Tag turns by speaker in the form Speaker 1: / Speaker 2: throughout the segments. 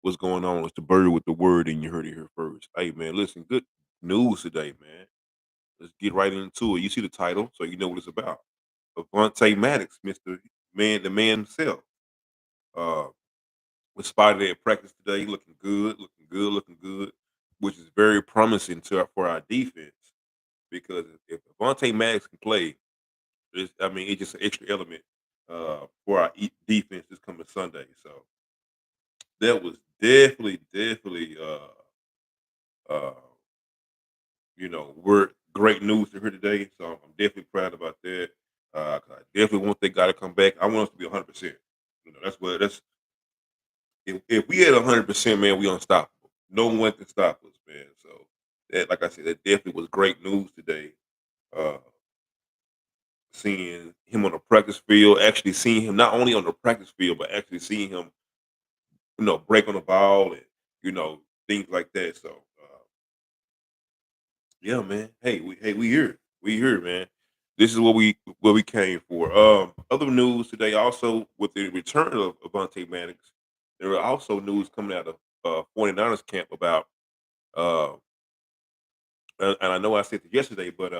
Speaker 1: What's going on? It's the bird with the word, and you heard it here first. Hey, man, listen, good news today, man. Let's get right into it. You see the title, so you know what it's about. Avante Maddox, the man himself, uh, was spotted at practice today, looking good, which is very promising for our defense because if Avante Maddox can play, it's just an extra element for our defense this coming Sunday. So that was definitely uh, we're great news to hear today. So I'm definitely proud about that. 'Cause I definitely want that guy to come back. I want us to be 100%. That's if we had 100%, man, we unstoppable. No one can stop us, man. So that, like I said, that definitely was great news today. Uh, Seeing him on the practice field, actually seeing him not only on the practice field, but actually seeing him, break on the ball and you know things like that. So yeah, man. We here. We here, man. This is what we came for. Other news today also with the return of Avante Maddox, there are also news coming out of 49ers camp about uh and I know I said it yesterday, but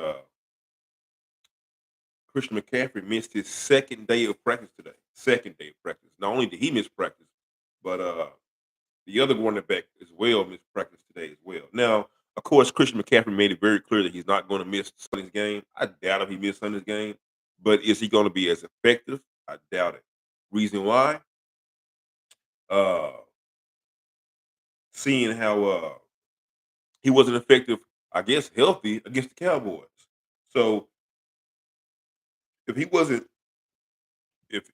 Speaker 1: Christian McCaffrey missed his second day of practice today. Second day of practice. Not only did he miss practice, but the other running back as well missed practice today as well. Now, of course, Christian McCaffrey made it very clear that he's not going to miss Sunday's game. I doubt if he missed Sunday's game, but is he going to be as effective? I doubt it. Reason why? Uh, Seeing how he wasn't effective, I guess, healthy against the Cowboys. So if he wasn't, if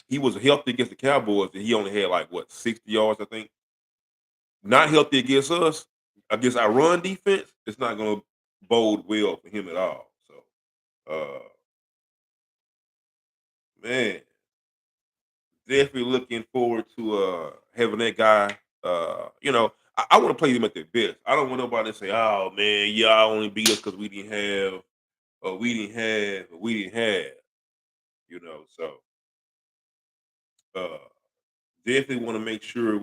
Speaker 1: he was healthy against the Cowboys, and he only had like what 60 yards, I think. Not healthy against us, against our run defense, it's not going to bode well for him at all. So, man, definitely looking forward to having that guy. I want to play him at their best. I don't want nobody to say, "Oh man, y'all only beat us because we didn't have, or we didn't have, or we didn't have." So uh, definitely want to make sure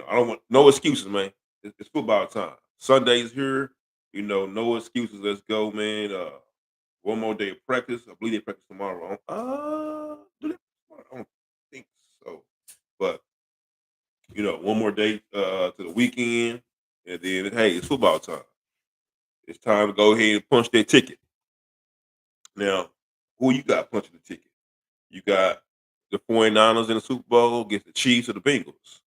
Speaker 1: I don't want no excuses, man. It's football time. Sunday's here. No excuses. Let's go, man. One more day of practice. I believe they practice tomorrow. Do they practice tomorrow? I don't think so. But one more day to the weekend, and then hey, it's football time. It's time to go ahead and punch that ticket. Now, who you got punching the ticket? You got the 49ers in the Super Bowl against the Chiefs or the Bengals.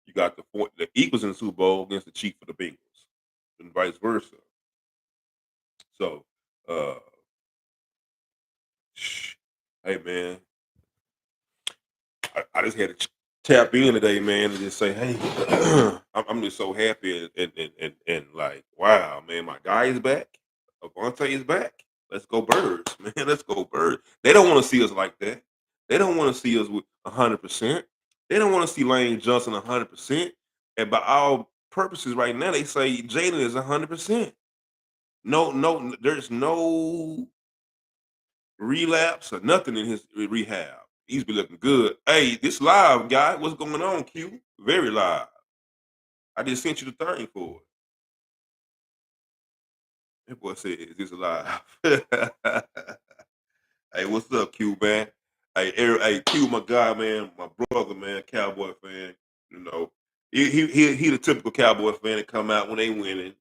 Speaker 1: You got the Eagles in the Super Bowl against the Chiefs or the Bengals, and vice versa. So, uh, hey man, I just had to tap in today, man, and just say, hey, I'm just so happy and like, wow, man, my guy is back. Avante is back. Let's go birds, man. Let's go birds. They don't want to see us like that. They don't want to see us with 100%. They don't want to see Lane Johnson 100%. And by all purposes, right now, they say Jalen is 100%. No, no, there's no relapse or nothing in his rehab. He's been looking good. Hey, this live guy, what's going on, Q? Very live. I just sent you the thing for it. That boy said, "Is this live?" Hey, what's up, Q man? Hey, Q, my guy, man, my brother, man, Cowboy fan. You know, he the typical Cowboy fan that come out when they winning.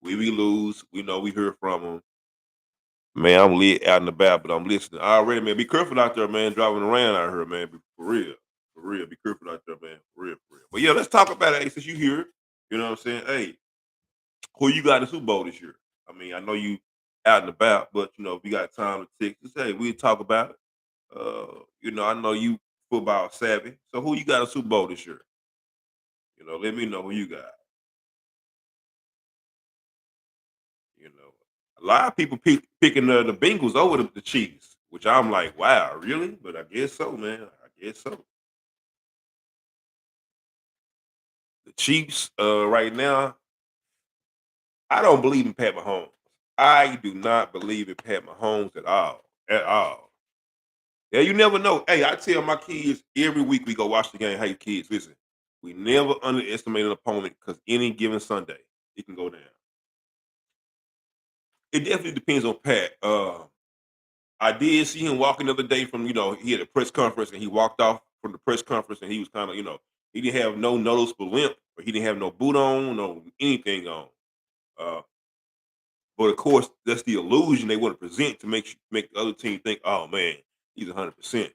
Speaker 1: We lose. We know we hear from him. Man, I'm lit out and about, but I'm listening already, man. Be careful out there, man. Driving around out here, man. For real, for real. Be careful out there, man. For real, for real. But yeah, let's talk about it. Hey, since you here, you know what I'm saying. Hey, who you got in the Super Bowl this year? I mean, I know you out and about, but if you got time to text, just hey, we talk about it. I know you football savvy. So who you got in the Super Bowl this year? Let me know who you got. You know, a lot of people picking the Bengals over the Chiefs, which I'm like, wow, really? But I guess so, man. I guess so. The Chiefs, right now, I don't believe in Pat Mahomes. I do not believe in Pat Mahomes at all. At all. Yeah, you never know. Hey, I tell my kids every week we go watch the game. Hey, kids, listen, we never underestimate an opponent because any given Sunday it can go down. It definitely depends on Pat. I did see him walking the other day from he had a press conference and he walked off from the press conference and he was kind of he didn't have no noticeable limp or he didn't have no boot on, no anything on. Uh, but of course, that's the illusion they want to present to make the other team think, oh man, he's 100%.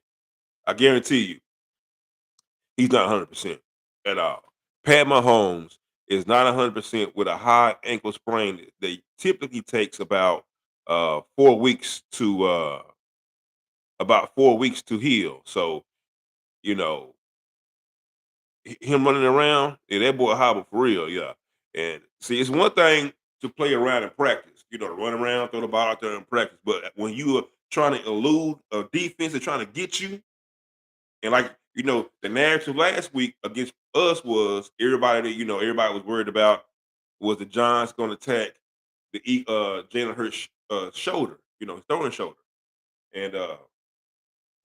Speaker 1: I guarantee you, he's not 100% at all. Pat Mahomes is not 100% with a high ankle sprain that typically takes uh 4 weeks to uh about 4 weeks to heal. So, you know, him running around, yeah, that boy hobble for real, yeah. And see, it's one thing to play around in practice, to run around, throw the ball out there in practice. But when you are trying to elude a defense and trying to get you, and the narrative last week against us was everybody was worried about was the Giants going to attack Jalen Hurts shoulder, his throwing shoulder, and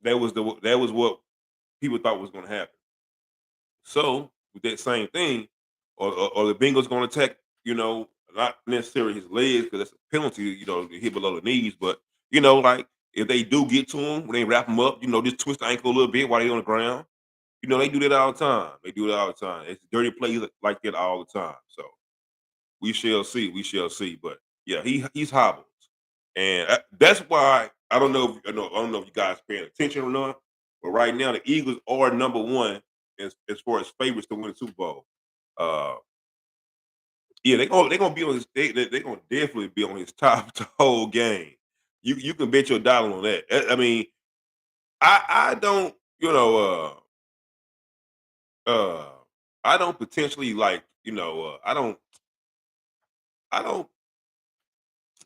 Speaker 1: that was what people thought was going to happen. So with that same thing, or the Bengals going to attack, not necessarily his legs because that's a penalty, to hit below the knees, but like if they do get to him when they wrap him up, just twist the ankle a little bit while he's on the ground. They do that all the time. They do it all the time. It's dirty plays like that all the time. So we shall see. We shall see. But yeah, he's hobbled, and that's why I don't know. I don't know if you guys paying attention or not. But right now, the Eagles are number one as far as favorites to win the Super Bowl. Uh, yeah, they gonna be on his. They gonna definitely be on his top the whole game. You can bet your dollar on that. I mean, I don't uh I don't potentially like I don't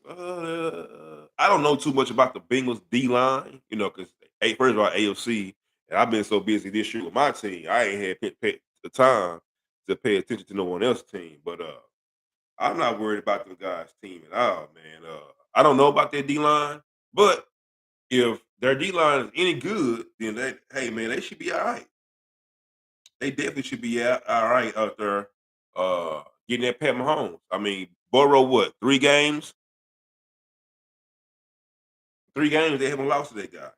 Speaker 1: I don't know too much about the Bengals D line, because first of all AFC, and I've been so busy this year with my team, I ain't had the time to pay attention to no one else's team. But I'm not worried about them guys' team at all, man. I don't know about their D line, but if their D line is any good, then hey man, they should be all right. They definitely should be all right out there, getting that Pat Mahomes. I mean, Burrow, what 3 games? 3 games they haven't lost to that guy.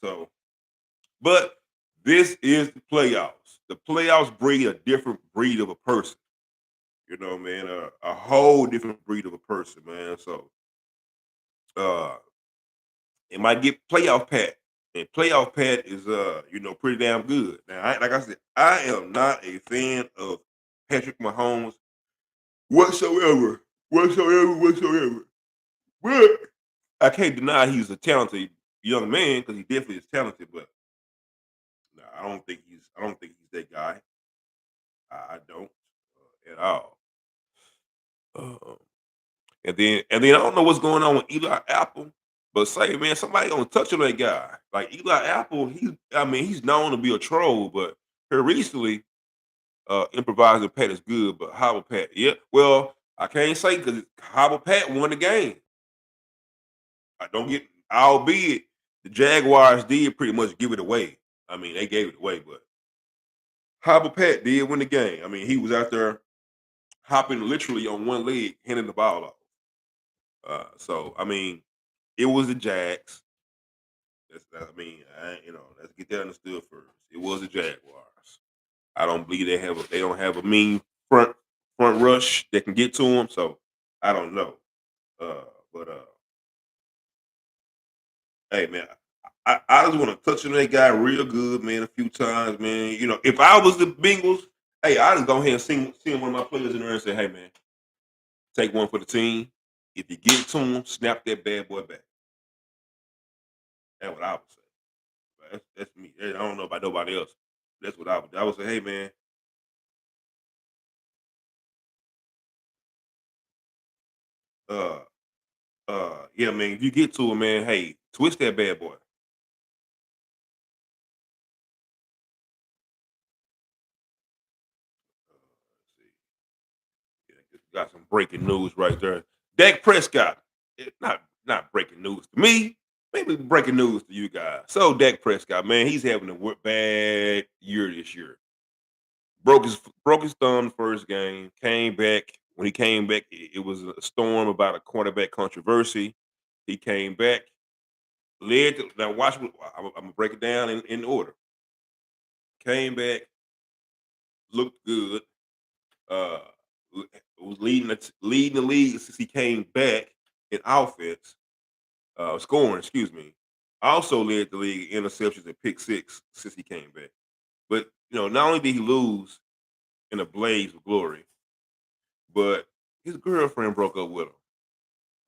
Speaker 1: So, but this is the playoffs. The playoffs breed a different breed of a person. Man, a whole different breed of a person, man. So, uh, it might get playoff Pat, and playoff Pat is pretty damn good. Now, like I said, I am not a fan of Patrick Mahomes whatsoever, whatsoever. But I can't deny he's a talented young man because he definitely is talented. But no, I don't think he's that guy. I don't at all. Uh, and then I don't know what's going on with Eli Apple, but say man, somebody gonna touch on that guy. Like Eli Apple, he's known to be a troll, but here recently, improvising Pat is good, but Hobble Pat, yeah. Well, I can't say because Hobble Pat won the game. I don't get, albeit the Jaguars did pretty much give it away. I mean, they gave it away, but Hobble Pat did win the game. I mean, he was out there hopping literally on one leg, handing the ball off. So I mean, it was the Jags. Let's get that understood first. It was the Jaguars. I don't believe they don't have a mean front rush that can get to them. So I don't know. But hey man, I just want to touch on that guy real good, man, a few times, man. If I was the Bengals, hey, I just go ahead and send one of my players in there and say, hey man, take one for the team. If you get to him, snap that bad boy back. That's what I would say. That's me. I don't know about nobody else. That's what I would do. I would say, hey man, uh yeah, man, if you get to him, man, hey, twist that bad boy. Let's see. Yeah, just got some breaking news right there. Dak Prescott. Not breaking news to me. maybe breaking news to you guys. So Dak Prescott, man, he's having a bad year this year. Broke his thumb the first game. Came back. When he came back, it was a storm about a quarterback controversy. He came back, led. Now watch. I'm gonna break it down in order. Came back, looked good. Uh, was leading the league since he came back in offense. Scoring, excuse me. Also led the league in interceptions and pick six since he came back. But not only did he lose in a blaze of glory, but his girlfriend broke up with him.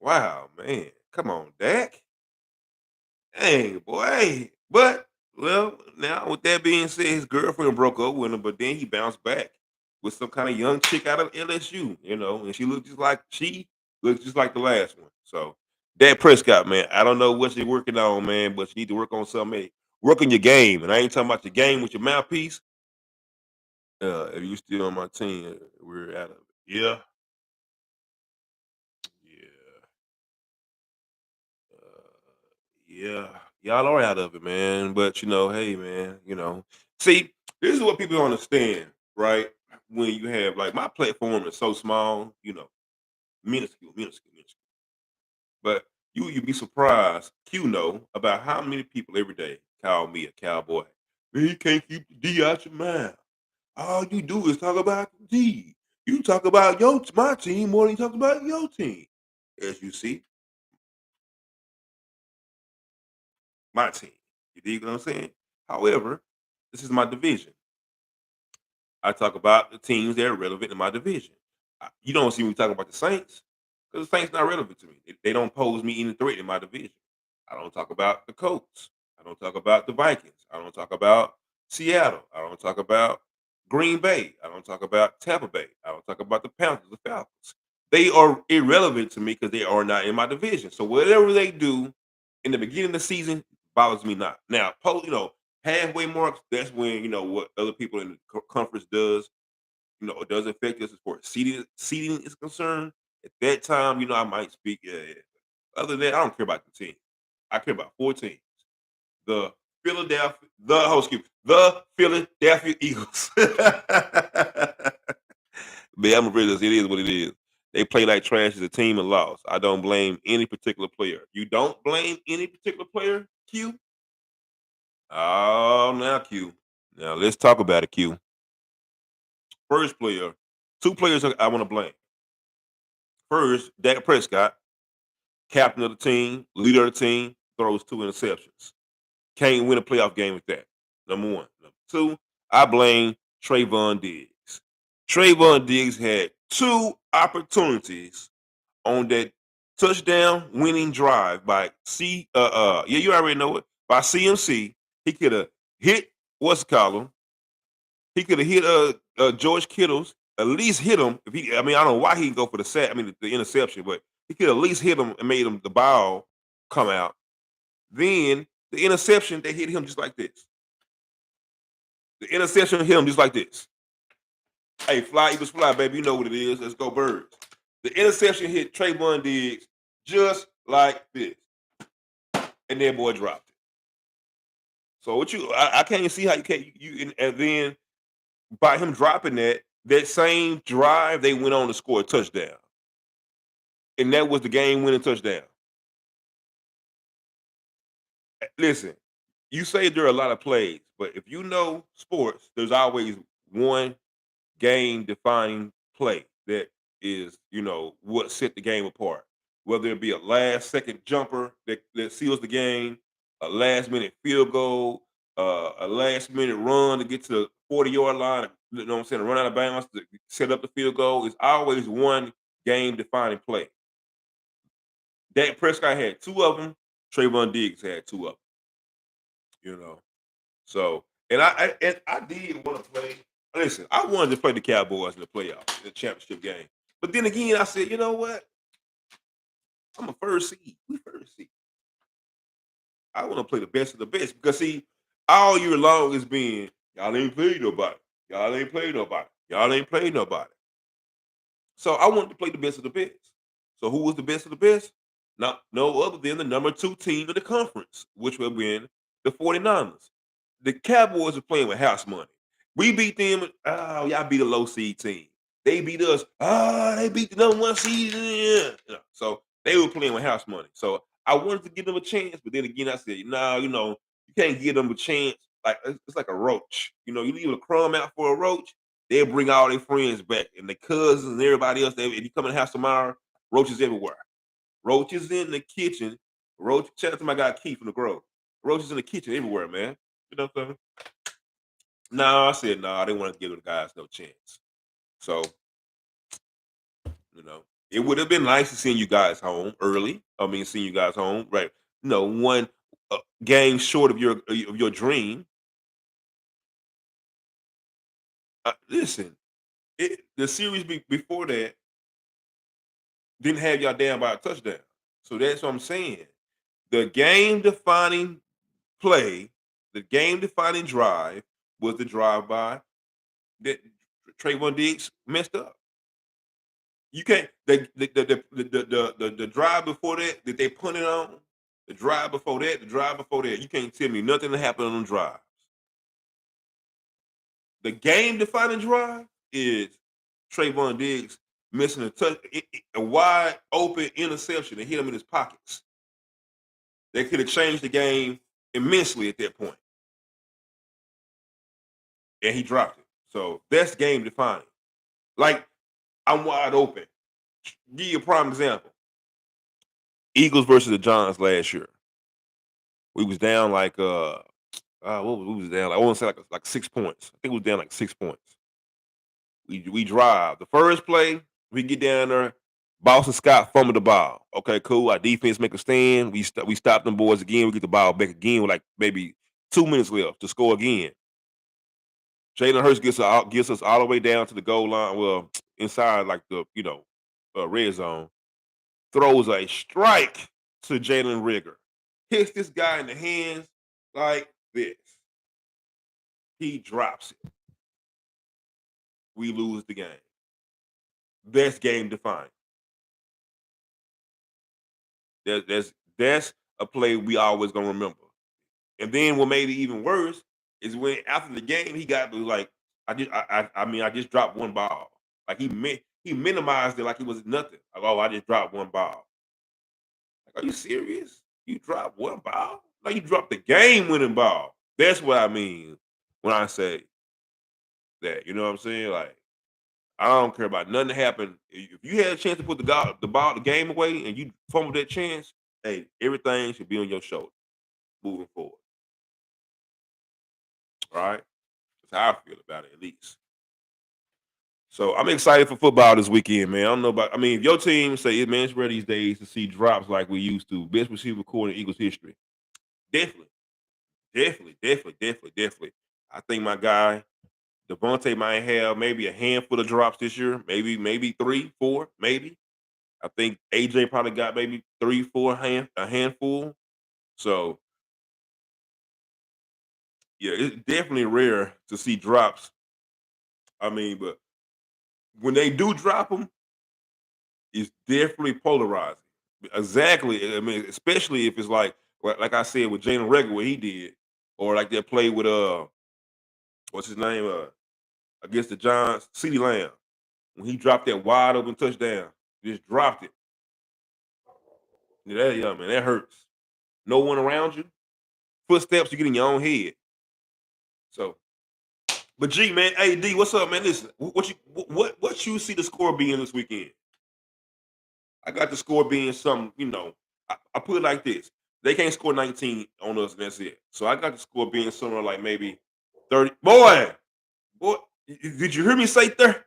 Speaker 1: Wow, man. Come on, Dak. Dang, boy. But well, now with that being said, his girlfriend broke up with him, but then he bounced back with some kind of young chick out of LSU, and she looked just like the last one. So Dak Prescott, man, I don't know what you're working on, man, but you need to work on something. Hey, work on your game. And I ain't talking about your game with your mouthpiece. If you still on my team, we're out of it. Yeah. Yeah. Yeah, y'all are out of it, man. But hey, man, see, this is what people don't understand, right? When you have like my platform is so small, minuscule, minuscule, minuscule. But you'd be surprised, about how many people every day call me a cowboy. Man, you can't keep the D out your mouth. All you do is talk about the D. You talk about my team more than you talk about your team. As you see, my team. You dig what I'm saying? However, this is my division. I talk about the teams that are relevant in my division. You don't see me talking about the Saints because the Saints not relevant to me. They don't pose me any threat in my division. I don't talk about the Colts. I don't talk about the Vikings. I don't talk about Seattle. I don't talk about Green Bay. I don't talk about Tampa Bay. I don't talk about the Panthers, the Falcons. They are irrelevant to me because they are not in my division. So whatever they do in the beginning of the season bothers me not. Now, halfway marks, that's when what other people in the conference does. It does affect us as far as seating is concerned. At that time, I might speak. Yeah, yeah. Other than that, I don't care about the team. I care about 4 teams. The the Philadelphia Eagles. Man, I'm a realist. It is what it is. They play like trash as a team and lost. I don't blame any particular player. You don't blame any particular player, Q? Oh, now Q. Now let's talk about it, Q. First player, 2 players I want to blame. First, Dak Prescott, captain of the team, leader of the team, throws 2 interceptions. Can't win a playoff game with that. Number 1. Number 2, I blame Trayvon Diggs. Trayvon Diggs had 2 opportunities on that touchdown winning drive by yeah, you already know it, by CMC. He could have hit what's it called him. He could have hit George Kittle's, at least hit him. If he, I mean, I don't know why he didn't go for the sack. I mean, the interception, but he could at least hit him and made him the ball come out. Then the interception, they hit him just like this. The interception hit him just like this. Hey, fly, Eagles fly, baby. You know what it is. Let's go, birds. The interception hit Trayvon Diggs just like this. And that boy dropped it. So I can't even see how you can't and then by him dropping that same drive, they went on to score a touchdown. And that was the game winning touchdown. Listen, you say there are a lot of plays, but if you know sports, there's always one game defining play that is, what set the game apart. Whether it be a last second jumper that seals the game, a last minute field goal, a last minute run to get to the 40-yard line, you know what I'm saying, run out of bounds to set up the field goal. It's always one game defining play. Dak Prescott had 2 of them. Trayvon Diggs had 2 of them. So, and I did want to play. Listen, I wanted to play the Cowboys in the playoffs, in the championship game. But then again, I said, you know what? I'm a first seed. We first seed. I want to play the best of the best because see, all year long it's been y'all ain't played nobody. Y'all ain't played nobody. Y'all ain't played nobody. So I wanted to play the best of the best. So who was the best of the best? Not no other than the number 2 team in the conference, which will win the 49ers. The Cowboys are playing with house money. We beat them. Oh, y'all beat a low seed team. They beat us. Ah, they beat the number 1 seed. Yeah. So they were playing with house money. So I wanted to give them a chance, but then again, I said, no, you can't give them a chance. Like it's like a roach. You leave a crumb out for a roach, they'll bring all their friends back and the cousins and everybody else. If you come in the house tomorrow, roaches everywhere. Roaches in the kitchen. Shout out to my guy Keith from the Grove. Roaches in the kitchen everywhere, man. You know what I'm saying? No, I said no. I didn't want to give the guys no chance. So, you know, it would have been nice to send you guys home early. I mean, send you guys home, right? One game short of your dream. Listen, the series before that didn't have y'all down by a touchdown. So that's what I'm saying. The game defining play, the game defining drive was the drive by that Trayvon Diggs messed up. You can't the drive before that they punted on, the drive before that, the drive before that. You can't tell me nothing that happened on them drives. The game defining drive is Trayvon Diggs missing a wide open interception and hit him in his pockets. They could have changed the game immensely at that point, and he dropped it. So that's game defining. Like I'm wide open. Give you a prime example. Eagles versus the Giants last year. We was down like what was we was down? Like, I want to say like 6 points. I think we was down like 6 points. We drive the first play. We get down there. Boston Scott fumbled the ball. Okay, cool. Our defense make a stand. We stop them boys again. We get the ball back again with like maybe 2 minutes left to score again. Jalen Hurts gets us all the way down to the goal line. Well, inside like the red zone. Throws a strike to Jalen Rigger. Hits this guy in the hands like this. He drops it. We lose the game. That's game defined. That's a play we always gonna remember. And then what made it even worse is when after the game he got to like I just dropped one ball. Like he minimized it like it was nothing. Like, oh, I just dropped one ball. Like, are you serious? You dropped one ball? Like you dropped the game winning ball. That's what I mean when I say that. You know what I'm saying? Like I don't care about nothing that happened. If you had a chance to put the game away, and you fumbled that chance, hey, everything should be on your shoulder moving forward. All right, that's how I feel about it, at least. So I'm excited for football this weekend, man. I don't know about. I mean, if your team say, man, it's rare these days to see drops like we used to. Best receiver core in Eagles history. Definitely, definitely. I think my guy Devontae might have maybe a handful of drops this year. Maybe 3, 4, maybe. I think AJ probably got maybe 3, 4 a handful. So yeah, it's definitely rare to see drops. I mean, but when they do drop them, it's definitely polarizing. Exactly. I mean, especially if it's like I said with Jalen Reagor, what he did, or like that play with what's his name against the Giants, CeeDee Lamb, when he dropped that wide open touchdown, just dropped it. Yeah, man, that hurts. No one around you, footsteps, you get in your own head. So, but G man, hey D, what's up, man? Listen, what you see the score being this weekend? I got the score being something, I put it like this. They can't score 19 on us, and that's it. So I got the score being somewhere like maybe 30. Boy, did you hear me say 30?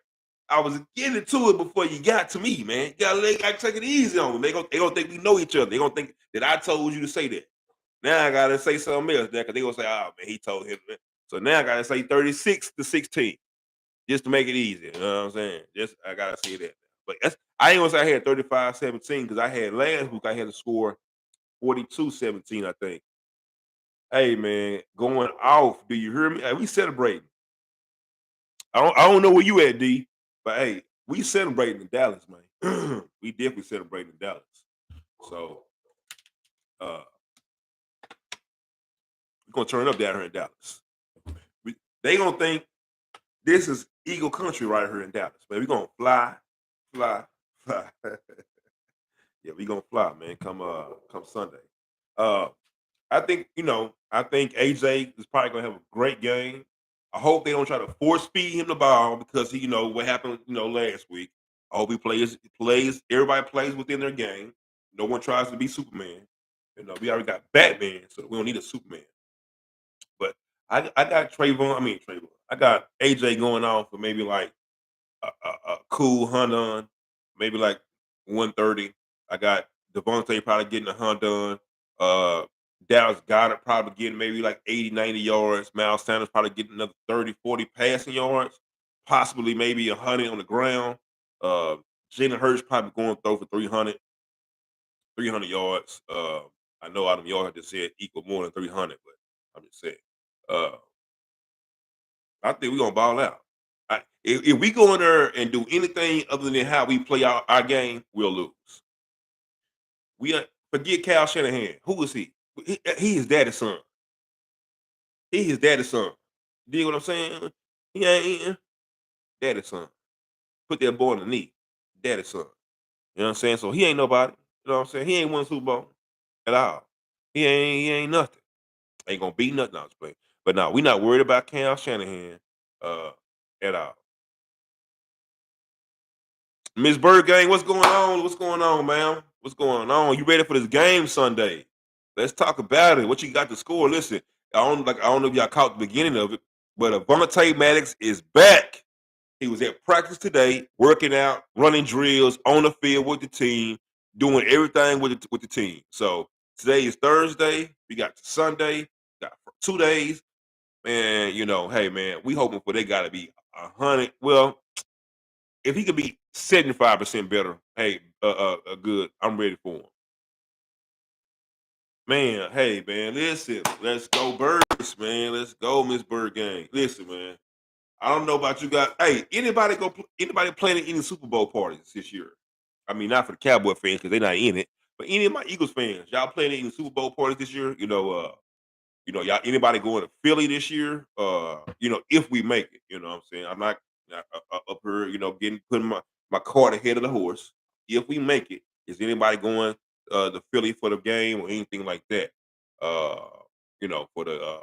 Speaker 1: I was getting to it before you got to me, man. Gotta take it easy on them. They gonna think we know each other. They gonna think that I told you to say that. Now I gotta say something else there because they gonna say, oh man, he told him. Man. So now I gotta say 36-16 just to make it easy. You know what I'm saying? Just I gotta say that. But I ain't gonna say I had 35-17 because I had last week I had to score 42-17, I think. Hey man, going off. Do you hear me? Hey, we celebrating. I don't know where you at, D, but hey, we celebrating in Dallas, man. We definitely celebrating in Dallas. So we're gonna turn it up down here in Dallas. They gonna think this is Eagle Country right here in Dallas, man. We gonna fly, fly, fly. Yeah, we gonna fly, man. Come Sunday. Uh, I think AJ is probably gonna have a great game. I hope they don't try to force feed him the ball because what happened, last week. I hope he plays. Everybody plays within their game. No one tries to be Superman. We already got Batman, so we don't need a Superman. But I got Trayvon. I got AJ going on for maybe like a cool Honda, maybe like 130. I got Devontae probably getting a Honda. Uh, Dallas Goddard probably getting maybe like 80, 90 yards. Miles Sanders probably getting another 30, 40 passing yards, possibly maybe 100 on the ground. Uh, Jalen Hurts probably going to throw for 300 yards. I know Adam Yard just said equal more than 300, but I'm just saying. Uh, I think we're gonna ball out. If we go in there and do anything other than how we play our game, we'll lose. Forget Cal Shanahan. Who is he? He his daddy's son. He his daddy's son. You dig what I'm saying? He ain't daddy's son. Put that boy in the knee. Daddy's son. You know what I'm saying? So he ain't nobody. You know what I'm saying? He ain't won Super Bowl at all. He ain't nothing. Ain't gonna be nothing. I was playing. But no, we not worried about Cal Shanahan uh, at all. Miss Bird Gang, what's going on? What's going on, man? What's going on? You ready for this game Sunday? Let's talk about it. What you got to score? Listen, I don't know if y'all caught the beginning of it, but Avonte Maddox is back. He was at practice today, working out, running drills on the field with the team, doing everything with the team. So today is Thursday. We got Sunday. Got 2 days, man. Hey man, we hoping for they got to be 100. Well, if he could be 75% better, hey, good. I'm ready for him. Man, hey, man, listen, let's go Birds, man. Let's go, Miss Bird Gang. Listen, man. I don't know about you guys. Hey, anybody playing in any Super Bowl parties this year? I mean, not for the Cowboy fans because they're not in it, but any of my Eagles fans, y'all playing in any Super Bowl parties this year? Y'all anybody going to Philly this year? If we make it, you know what I'm saying? I'm not up here, putting my cart ahead of the horse. If we make it, is anybody going to Philly for the game or anything like that? Uh, for the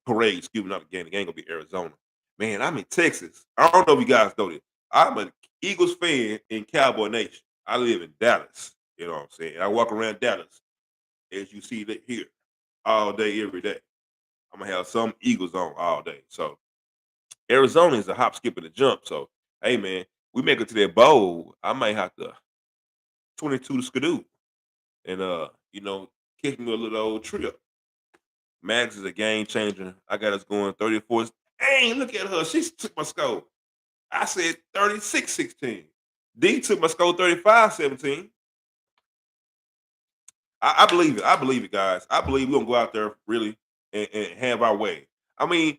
Speaker 1: parade, excuse me, not the game. The game gonna be Arizona. Man, I'm in Texas. I don't know if you guys know this. I'm an Eagles fan in Cowboy Nation. I live in Dallas. You know what I'm saying? I walk around Dallas as you see that here all day, every day. I'm gonna have some Eagles on all day. So Arizona is a hop, skip, and a jump. So hey man, we make it to that bowl. I might have to 22 to skidoo and kick me a little old trip. Max is a game changer. I got us going 34. Hey, look at her. She took my score. I said 36-16. D took my score 35-17. I believe it. I believe it, guys. I believe we're gonna go out there really and have our way. I mean,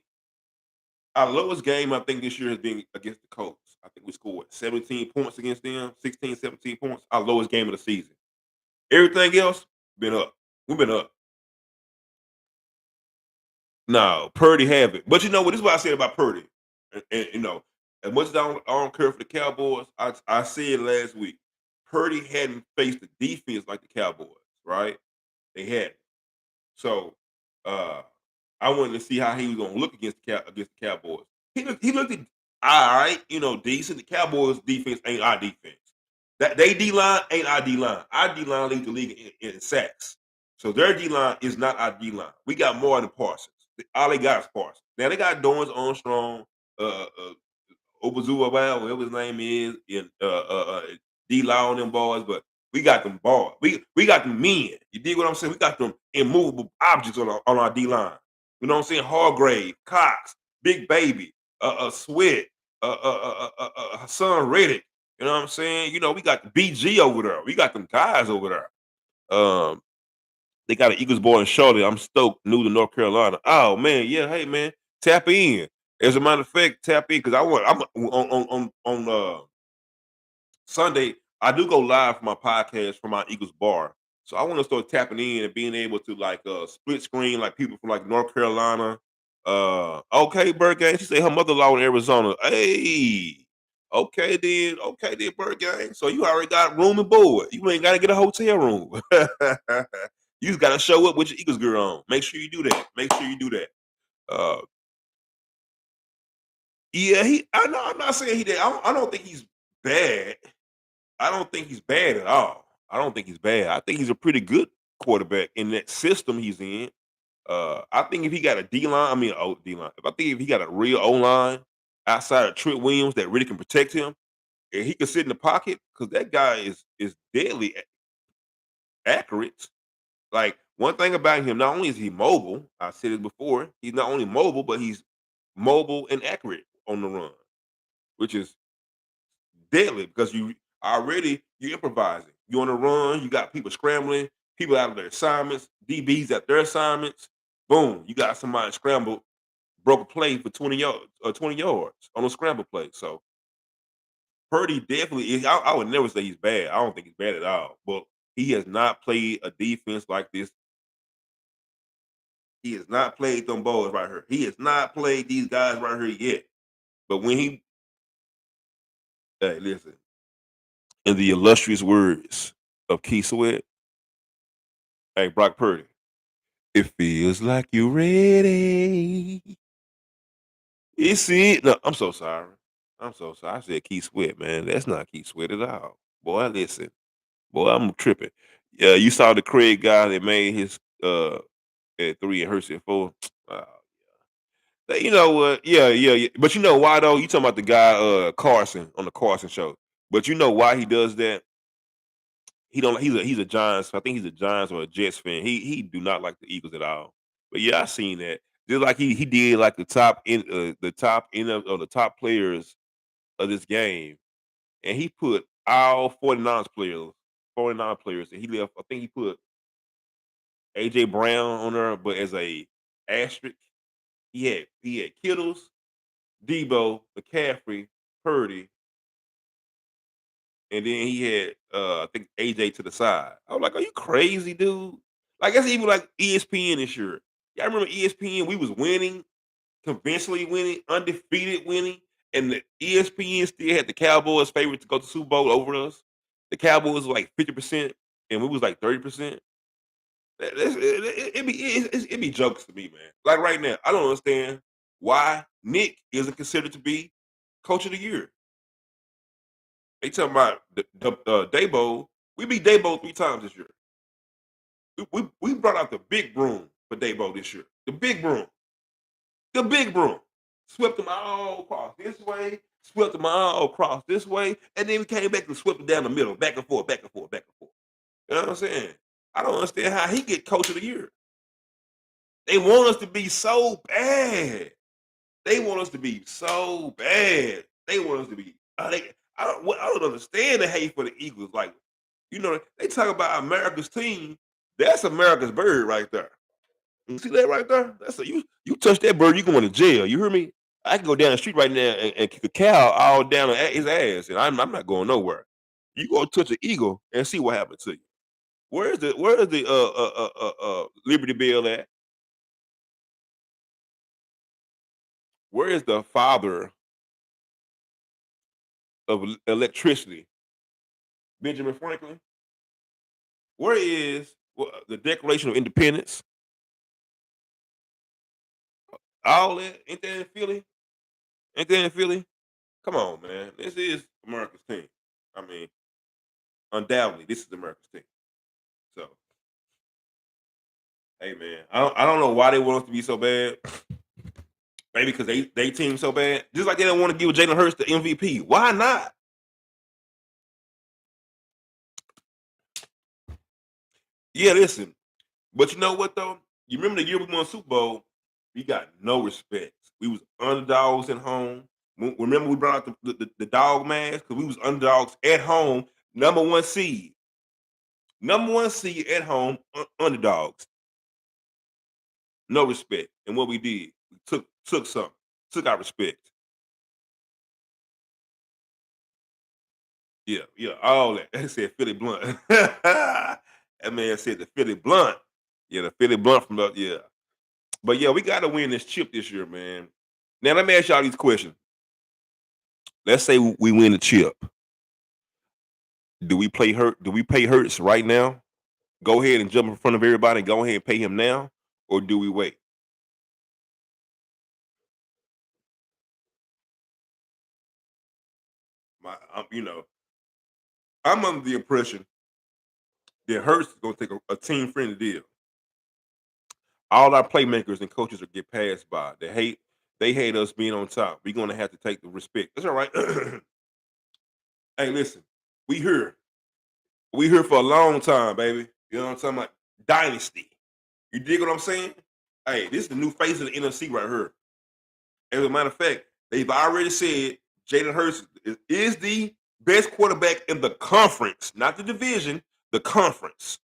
Speaker 1: our lowest game, I think, this year has been against the Colts. I think we scored 17 points against them, 16, 17 points. Our lowest game of the season. Everything else, been up. We've been up. No, Purdy have it. But you know what? This is what I said about Purdy. And as much as I don't care for the Cowboys, I said last week, Purdy hadn't faced the defense like the Cowboys, right? They hadn't. So uh I wanted to see how he was gonna look against the Cowboys. He looked at all right, decent. The Cowboys defense ain't our defense. That they D line ain't our D line. Our D line leads the league in sacks. So their D line is not our D line. We got more than Parsons. All they got is Parsons. Now they got Dorrance Armstrong, Obazuwa, whatever his name is, and D Law on them boys, but we got them boys. We got them men. You dig what I'm saying? We got them immovable objects on our D line. You know what I'm saying? Hargrave, Cox, Big Baby, Sweat, Hassan Reddick. You know what I'm saying? We got the BG over there. We got them guys over there. They got an Eagles boy in Charlotte. I'm stoked. New to North Carolina. Oh man, yeah. Hey man, tap in. As a matter of fact, tap in because I'm on Sunday. I do go live for my podcast from my Eagles bar. So I want to start tapping in and being able to like split screen like people from like North Carolina. Okay, Bird Gang. She say her mother-in-law in Arizona. Hey, okay then, Bird Gang. So you already got room and board. You ain't gotta get a hotel room. You just gotta show up with your Eagles gear on. Make sure you do that. Make sure you do that. Uh yeah, I know I'm not saying he did. I don't think he's bad. I don't think he's bad at all. I don't think he's bad. I think he's a pretty good quarterback in that system he's in. I think if he got a D line, I mean, D line. If I think if he got a real O line outside of Trent Williams that really can protect him, and he can sit in the pocket because that guy is deadly accurate. Like one thing about him, not only is he mobile, I said it before, he's not only mobile, but he's mobile and accurate on the run, which is deadly because you improvising. You on the run, you got people scrambling, people out of their assignments, DBs at their assignments. Boom, you got somebody scrambled, broke a play for 20 yards on a scramble play. So Purdy definitely is. I would never say he's bad. I don't think he's bad at all. But he has not played a defense like this. He has not played them boys right here. He has not played these guys right here yet. But when he, hey, listen, in the illustrious words of Keith Sweat, hey, Brock Purdy, it feels like you're ready. It's it. No, I'm so sorry. I'm so sorry. I said Keith Sweat, man. That's not Keith Sweat at all. Boy, listen. Boy, I'm tripping. Yeah, you saw the Craig guy that made his at 3 and Hurst at 4. Uh, you know what? Yeah. But you know why though? You talking about the guy Carson on the Carson show. But you know why he does that? He don't. He's a Giants. I think he's a Giants or a Jets fan. He do not like the Eagles at all. But yeah, I seen that. Just like he did like the top end of the top players of this game, and he put all 49 players, and he left. I think he put AJ Brown on there, but as a asterisk, he had Kittles, Debo, McCaffrey, Purdy, and then he had I think AJ to the side. I was like, "Are you crazy, dude?" Like that's even like ESPN this year. Y'all remember ESPN? We was winning, conventionally winning, undefeated winning, and the ESPN still had the Cowboys favorite to go to Super Bowl over us. The Cowboys was like 50%, and we was like 30%. It be jokes to me, man. Like right now, I don't understand why Nick isn't considered to be coach of the year. They talking about the Dabo. We beat Dabo 3 times this year. We brought out the big broom for Dabo this year. The big broom. The big broom. Swept them all across this way, swept them all across this way, and then we came back and swept them down the middle, back and forth, back and forth, back and forth. You know what I'm saying? I don't understand how he get coach of the year. They want us to be so bad. They want us to be so bad. They want us to be. I don't understand the hate for the Eagles. Like, they talk about America's team. That's America's bird right there. You see that right there? That's a you touch that bird, you going to jail. You hear me? I can go down the street right now and kick a cow all down his ass, and I'm not going nowhere. You go touch an eagle and see what happens to you. Where is the Liberty Bell at? Where is the father of electricity? Benjamin Franklin. Where is the Declaration of Independence? All that ain't that in Philly? Ain't that in Philly? Come on, man. This is America's team. I mean, undoubtedly, this is America's team. So, hey, man, I don't know why they want us to be so bad. Maybe because they team so bad. Just like they don't want to give Jalen Hurts the MVP. Why not? Yeah, listen. But you know what though? You remember the year we won Super Bowl? We got no respect. We was underdogs at home. Remember we brought out the dog mask because we was underdogs at home. Number 1 seed at home. Underdogs. No respect. And what we did, we took something, took our respect. Yeah, yeah, all that. They said Philly Blunt. That man said the Philly Blunt. Yeah, the Philly Blunt from the yeah. But yeah, we gotta win this chip this year, man. Now let me ask y'all these questions. Let's say we win the chip. Do we pay Hurts right now? Go ahead and jump in front of everybody and go ahead and pay him now, or do we wait? You know, I'm under the impression that Hurts is gonna take a team friendly deal. All our playmakers and coaches are get passed by. They hate us being on top. We're gonna have to take the respect. That's all right. Hey, listen, we here. We here for a long time, baby. You know what I'm talking about? Dynasty. You dig what I'm saying? Hey, this is the new face of the NFC right here. As a matter of fact, they've already said Jalen Hurts is the best quarterback in the conference, not the division, the conference.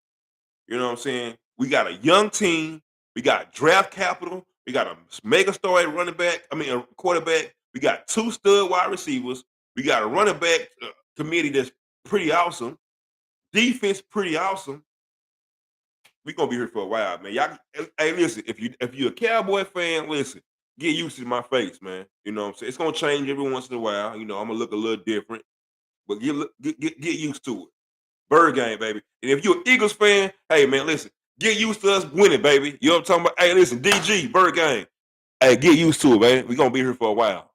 Speaker 1: You know what I'm saying? We got a young team. We got draft capital. We got a mega star at running back. I mean, a quarterback. We got two stud wide receivers. We got a running back committee that's pretty awesome. Defense pretty awesome. We gonna be here for a while, man. Y'all, hey, listen. If you're a Cowboy fan, listen. Get used to my face, man. You know what I'm saying? It's gonna change every once in a while. You know, I'm gonna look a little different, but get used to it. Bird game, baby. And if you're an Eagles fan, hey man, listen, get used to us winning, baby. You know what I'm talking about? Hey, listen, DG, Bird game. Hey, get used to it, man. We're gonna be here for a while.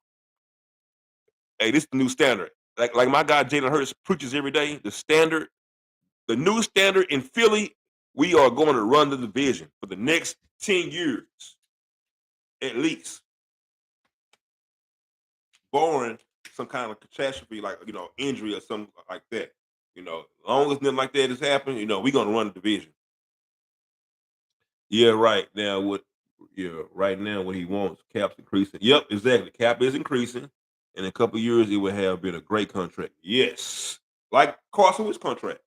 Speaker 1: Hey, this is the new standard. Like my guy Jalen Hurts preaches every day, the new standard in Philly, we are going to run the division for the next 10 years, at least. Barring some kind of catastrophe, like injury or something like that. As long as nothing like that has happened, we're gonna run the division. Yeah, right. Now what right now what he wants, cap's increasing. Yep, exactly. Cap is increasing. In a couple of years it would have been a great contract. Yes. Like Carson Wentz contract.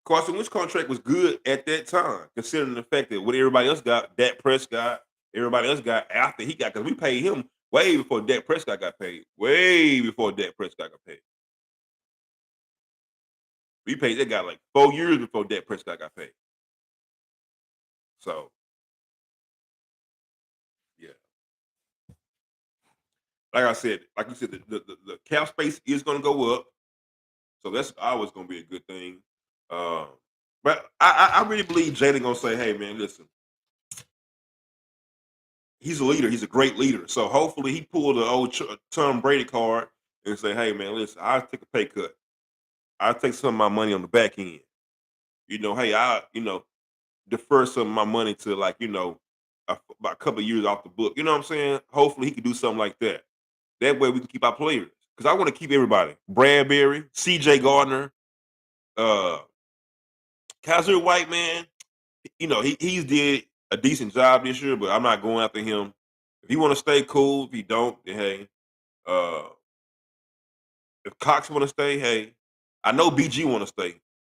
Speaker 1: Carson Wentz contract was good at that time, considering the fact that what everybody else got, Dak Prescott, everybody else got after he got, because we paid him way before Dak Prescott got paid. Way before Dak Prescott got paid. We paid that guy like 4 years before Dak Prescott got paid. So yeah. Like I said, like you said, the cap space is gonna go up. So that's always gonna be a good thing. Uh, but I really believe Jalen gonna say, hey man, listen, he's a leader. He's a great leader. So hopefully he pulled the old Tom Brady card and say, "Hey man, listen, I'll take a pay cut. I'll take some of my money on the back end. Hey, I defer some of my money to like about a couple of years off the book. You know what I'm saying? Hopefully he can do something like that. That way we can keep our players because I want to keep everybody. Bradbury, C.J. Gardner, uh, Kaiser White, man. He's did a decent job this year, but I'm not going after him. If he want to stay, cool. If he don't, then hey. Uh, if Cox want to stay, hey. I know BG want to stay.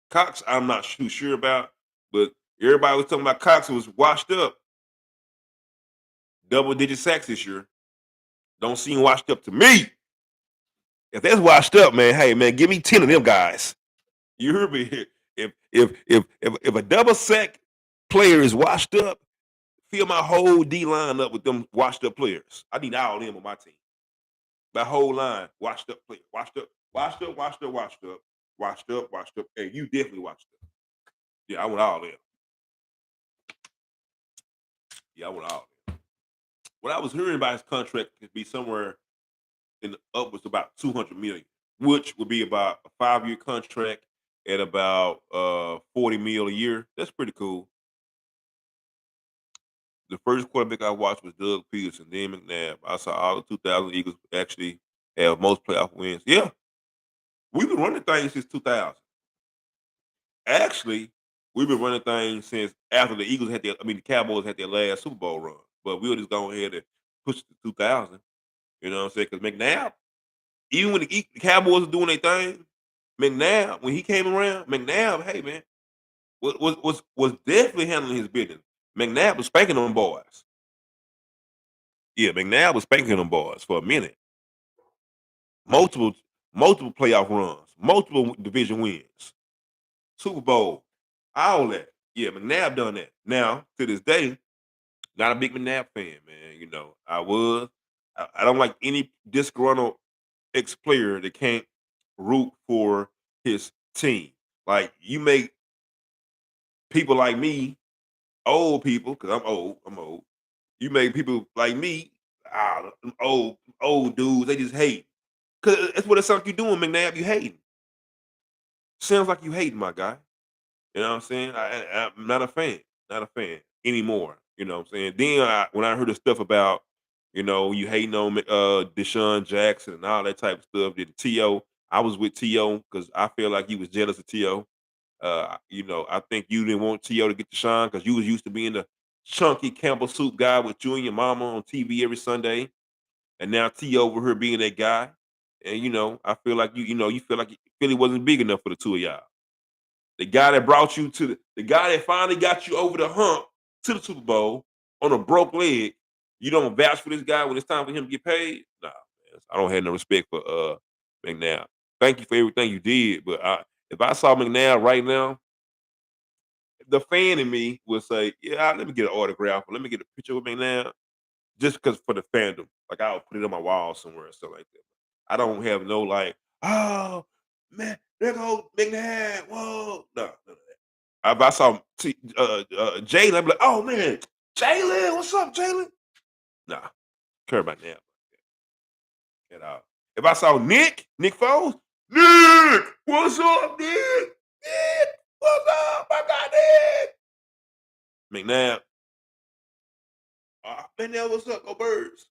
Speaker 1: Cox, I'm not too sure about, but everybody was talking about Cox was washed up, double digit sacks this year. Don't seem washed up to me. If that's washed up, man, hey man, give me 10 of them guys. You heard me. If a double sack player is washed up, fill my whole D line up with them washed up players. I need all of them on my team. My whole line, washed up players. Washed up, washed up, washed up, washed up, washed up, washed up. Hey, you definitely washed up. Yeah, I want all of them. Yeah, I want all of them. What I was hearing about his contract could be somewhere in the upwards of about 200 million, which would be about a 5-year contract at about 40 mil a year. That's pretty cool. The first quarterback I watched was Doug Peterson, then McNabb. I saw all the 2000 Eagles actually have most playoff wins. Yeah, we've been running things since 2000. Actually, we've been running things since after the Eagles had the Cowboys had their last Super Bowl run. But we'll just go ahead and push it to 2000. You know what I'm saying? Because McNabb, even when the Cowboys were doing their thing, McNabb, when he came around, McNabb, hey man, was definitely handling his business. McNabb was spanking them boys. Yeah, McNabb was spanking them boys for a minute. Multiple. multiple playoff runs, multiple division wins, Super Bowl, all that. Yeah, McNabb done that. Now, to this day, not a big McNabb fan, man. I was. I don't like any disgruntled ex-player that can't root for his team. Like, you make people like me, old people, because I'm old. You make people like me, them old dudes, they just hate. Cause that's what it sounds like you doing, McNabb. You hating. Sounds like you hating, my guy. You know what I'm saying? I'm not a fan. Not a fan anymore. You know what I'm saying? Then when I heard the stuff about, you hating on Deshaun Jackson and all that type of stuff, did T.O. I was with T.O. because I feel like you was jealous of T.O. I think you didn't want T.O. to get Deshaun because you was used to being the chunky Campbell soup guy with you and your mama on TV every Sunday. And now T over here being that guy. And I feel like you feel like Philly wasn't big enough for the two of y'all. The guy that brought you to the guy that finally got you over the hump to the Super Bowl on a broke leg. You don't vouch for this guy when it's time for him to get paid. Nah, man, I don't have no respect for McNabb. Thank you for everything you did, but if I saw McNabb right now, the fan in me would say, "Yeah, let me get an autograph, or let me get a picture with McNabb." Just because for the fandom. Like, I'll put it on my wall somewhere and stuff like that. I don't have no like, "Oh, man, there go McNabb, whoa." No, none of that. If I saw Jalen, I'd be like, "Oh, man, Jalen, what's up, Jalen?" Nah, care about that at all. If I saw Nick Foles, "Nick, what's up, Nick? Nick, what's up, my guy Nick?" McNabb, "McNabb, what's up, go Birds?"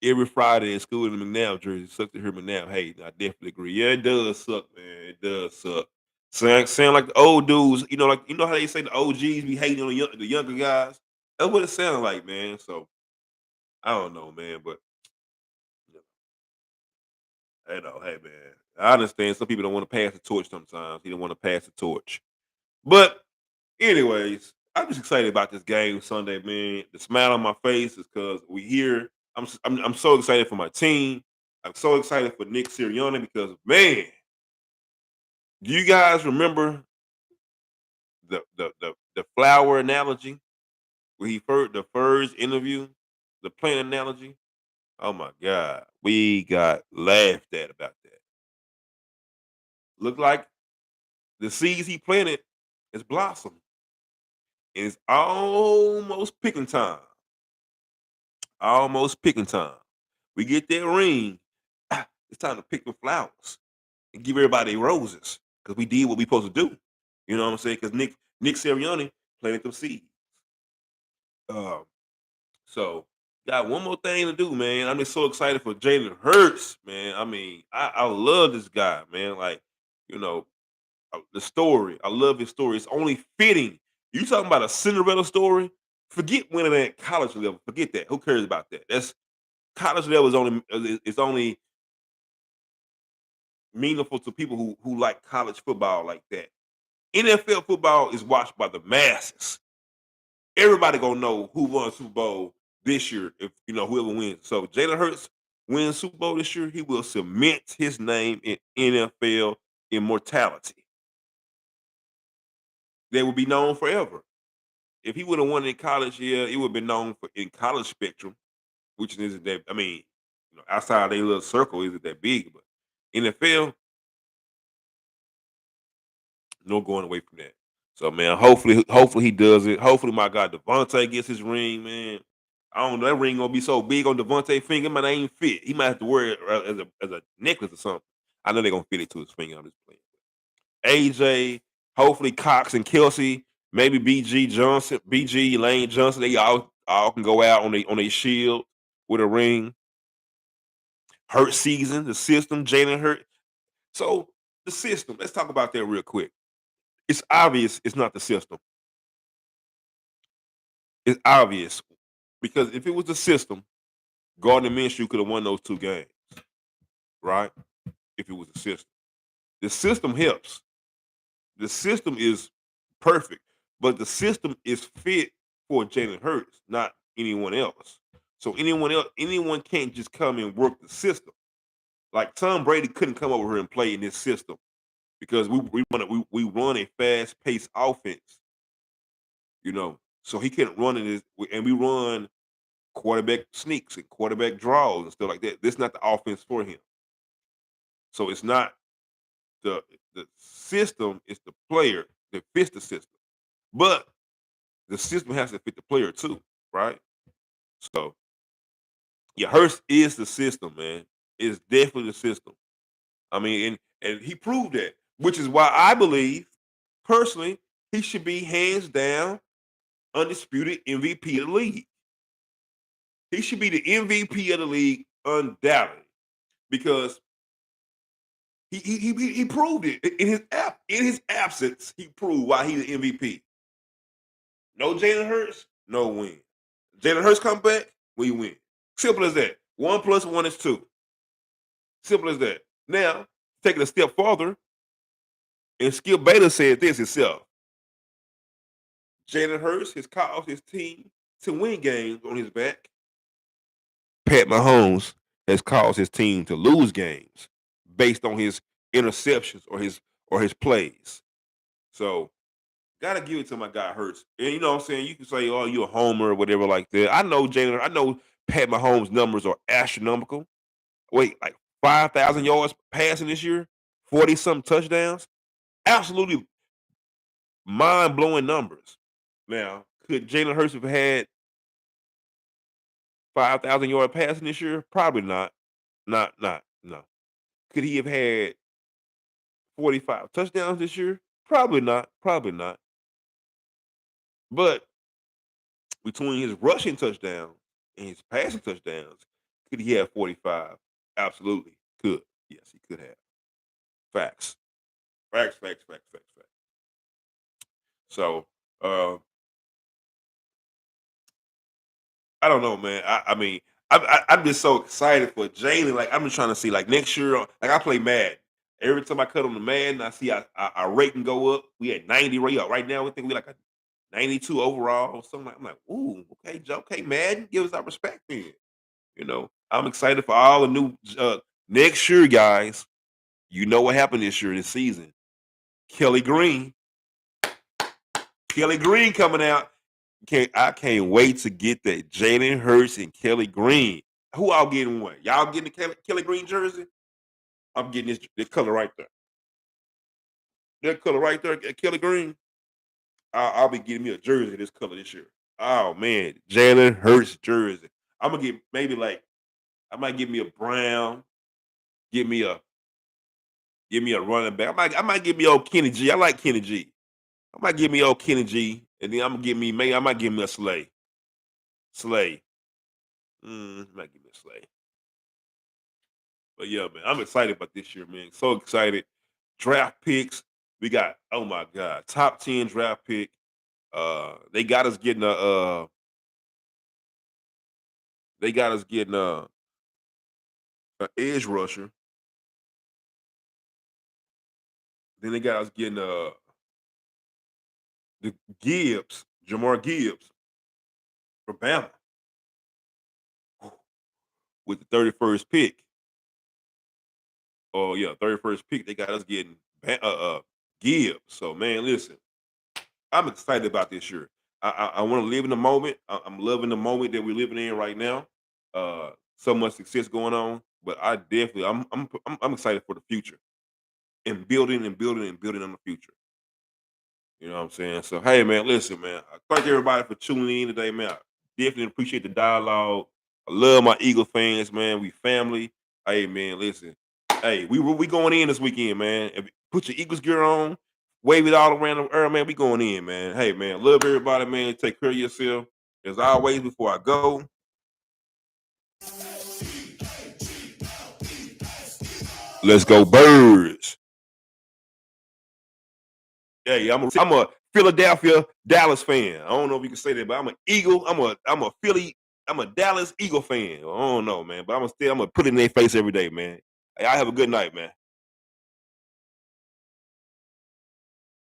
Speaker 1: Every Friday in school in the McNabb jersey. Sucks to hear McNabb hate. I definitely agree. Yeah, it does suck, man. It does suck. Sound like the old dudes, like how they say the OGs be hating on the younger guys. That's what it sounds like, man. So I don't know, man, but hey, man, I understand some people don't want to pass the torch sometimes. You don't want to pass the torch, but anyways, I'm just excited about this game Sunday, man. The smile on my face is because we here. I'm so excited for my team. I'm so excited for Nick Sirianni because, man, do you guys remember the flower analogy when he first the first interview, the plant analogy? Oh my God, we got laughed at about that. Look like the seeds he planted is blossomed, and it's almost picking time. Almost picking time. We get that ring. It's time to pick the flowers and give everybody roses because we did what we supposed to do. You know what I'm saying? Because Nick Sirianni planted them seeds. Um, so got one more thing to do, man. I'm just so excited for Jalen Hurts, man. I mean, I love this guy, man. Like, you know, the story. I love his story. It's only fitting. You talking about a Cinderella story? Forget winning at college level. Forget that. Who cares about that? That's college level is only meaningful to people who like college football like that. NFL football is watched by the masses. Everybody gonna know who won Super Bowl this year if whoever wins. So Jalen Hurts wins Super Bowl this year, he will cement his name in NFL immortality. They will be known forever. If he would have won in college, yeah, it would have been known for in college spectrum, which isn't that. I mean, outside their little circle isn't that big, but NFL, no going away from that. So man, hopefully he does it. Hopefully my guy Devontae gets his ring, man. I don't know, that ring gonna be so big on Devontae finger, it might not even fit. He might have to wear it as a necklace or something. I know they're gonna fit it to his finger. I'm just playing. AJ, hopefully Cox and Kelsey, maybe BG Lane Johnson, they all can go out on a shield with a ring. Hurt season, the system, Jalen Hurt. So the system, let's talk about that real quick. It's obvious it's not the system. It's obvious because if it was the system, Gardner Minshew could have won those two games, right? If it was the system. The system helps. The system is perfect, but the system is fit for Jalen Hurts, not anyone else. So anyone can't just come and work the system. Like Tom Brady couldn't come over here and play in this system because we run a fast paced offense, you know. So he couldn't run in this, and we run quarterback sneaks and quarterback draws and stuff like that. This is not the offense for him. So it's not the the system; it's the player that fits the system. But the system has to fit the player too, right? So yeah, Hurst is the system, man. It's definitely the system. I mean, and he proved that, which is why I believe personally he should be hands down undisputed MVP of the league. He should be the MVP of the league undoubtedly because he proved it in his absence. He proved why he's the MVP. No Jalen Hurts, no win. Jalen Hurts come back, we win. Simple as that. 1+1 is 2. Simple as that. Now, taking a step farther, and Skip Bayless said this himself. Jalen Hurts has caused his team to win games on his back. Pat Mahomes has caused his team to lose games based on his interceptions or his plays. So gotta give it to my guy Hurts. And you know what I'm saying? You can say, oh, you're a homer or whatever like that. I know Pat Mahomes' numbers are astronomical. Wait, like 5,000 yards passing this year, 40 something touchdowns. Absolutely mind blowing numbers. Now, could Jalen Hurts have had 5,000 yard passing this year? Probably not. No. Could he have had 45 touchdowns this year? Probably not. Probably not. But between his rushing touchdowns and his passing touchdowns, could he have 45? Absolutely. Could. Yes, he could have. Facts. Facts. So, uh, I don't know, man. I mean, I'm just so excited for Jalen. Like, I'm just trying to see, like, next year, like, I play Madden. Every time I cut on the Madden, I see our rating go up. We at 90 right now. We think we like a 92 overall or something. I'm like, ooh, okay, okay, Madden, give us our respect then. You know, I'm excited for all the new next year, guys. You know what happened this season. Kelly Green. Kelly Green coming out. I can't wait to get that Jalen Hurts and Kelly Green. Who all getting one? Y'all getting the Kelly Green jersey? I'm getting this color right there. That color right there, Kelly Green. I'll be getting me a jersey this color this year. Oh man, Jalen Hurts jersey. I'm gonna get maybe like I might give me a brown, give me a running back. I might give me old Kenny G. I like Kenny G. I might give me old Kenny G, and then I'm gonna give me maybe I might give me a Slay. Slay. Might give me a Slay. But yeah, man, I'm excited about this year, man. So excited. Draft picks. We got, oh my God, top 10 draft pick. They got us getting they got us getting a edge rusher. Then they got us getting the Jamar Gibbs from Bama with the 31st pick. Oh yeah, 31st pick. They got us getting Gibbs. So man, listen, I'm excited about this year. I want to live in the moment. I'm loving the moment that we're living in right now. So much success going on, but I definitely I'm excited for the future and building on the future. You know what I'm saying? So hey man, listen man, I thank everybody for tuning in today, man. I definitely appreciate the dialogue. I love my Eagle fans, man. We family. Hey man, listen. Hey, we going in this weekend, man. Put your Eagles gear on, wave it all around the air, man. We going in, man. Hey man, love everybody, man. Take care of yourself. As always, before I go, let's go Birds. Hey, I'm a Philadelphia Dallas fan. I don't know if you can say that, but I'm an Eagle. I'm a Dallas Eagle fan. I don't know, man, but I'm gonna put it in their face every day, man. Hey, I have a good night, man.